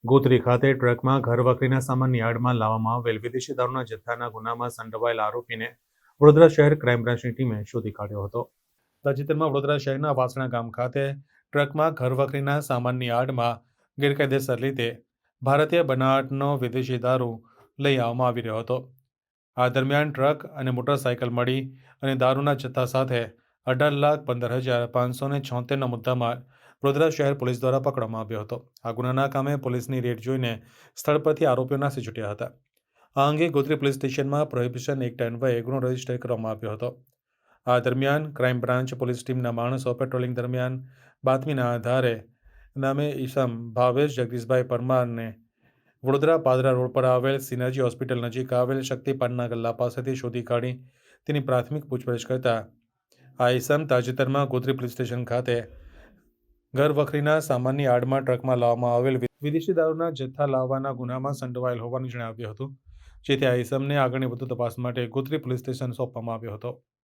ગોત્રી ખાતે ટ્રકમાં ઘરવખરીના સામાનની આડમાં લાવવામાં આવેલ વિદેશી દારૂના જથ્થાના ગુનામાં સંડોવાયેલ આરોપીને વડોદરા શહેર ક્રાઇમ બ્રાન્ચની ટીમે શોધી કાઢ્યો હતો. તાજેતરમાં વડોદરા શહેરના વાસણા ગામ ખાતે ટ્રકમાં ઘરવખરીના સામાનની આડમાં ગેરકાયદેસર રીતે ભારતીય બનાવટનો વિદેશી દારૂ લઈ આવવામાં આવી રહ્યો હતો. આ દરમિયાન ટ્રક અને મોટરસાયકલ મળી અને દારૂના જથ્થા સાથે 18,15,576નો મુદ્દામાલ વડોદરા શહેર પોલીસ દ્વારા પકડવામાં આવ્યો હતો. આ ગુનાના કામે પોલીસની રેડ જોઈને સ્થળ પરથી આરોપીઓ નાસી છૂટ્યા હતા. આ અંગે ગોત્રી પોલીસ સ્ટેશનમાં પ્રોહિબિશન એક્ટ અન્વયે ગુનો રજીસ્ટર કરવામાં આવ્યો હતો. આ દરમિયાન ક્રાઇમ બ્રાન્ચ પોલીસ ટીમના માણસો પેટ્રોલિંગ દરમિયાન બાતમીના આધારે નામે ઈસમ ભાવેશ જગદીશભાઈ પરમારને વડોદરા પાદરા રોડ પર આવેલ સિનર્જી હોસ્પિટલ નજીક આવેલ શક્તિપાનના ગલ્લા પાસેથી શોધી કાઢી તેની પ્રાથમિક પૂછપરછ કરતા આ ઈસમ તાજેતરમાં ગોત્રી પોલીસ સ્ટેશન ખાતે ઘરવખરીના સામાનની આડમાં ટ્રકમાં લાવવામાં આવેલ વિદેશી દારૂના જથ્થા લાવવાના ગુનામાં સંડોવાયેલ હોવાનું જણાવ્યું હતું, જેથી આ ઈસમને આગળની વધુ તપાસ માટે ગોત્રી પોલીસ સ્ટેશન સોંપવામાં આવ્યો હતો.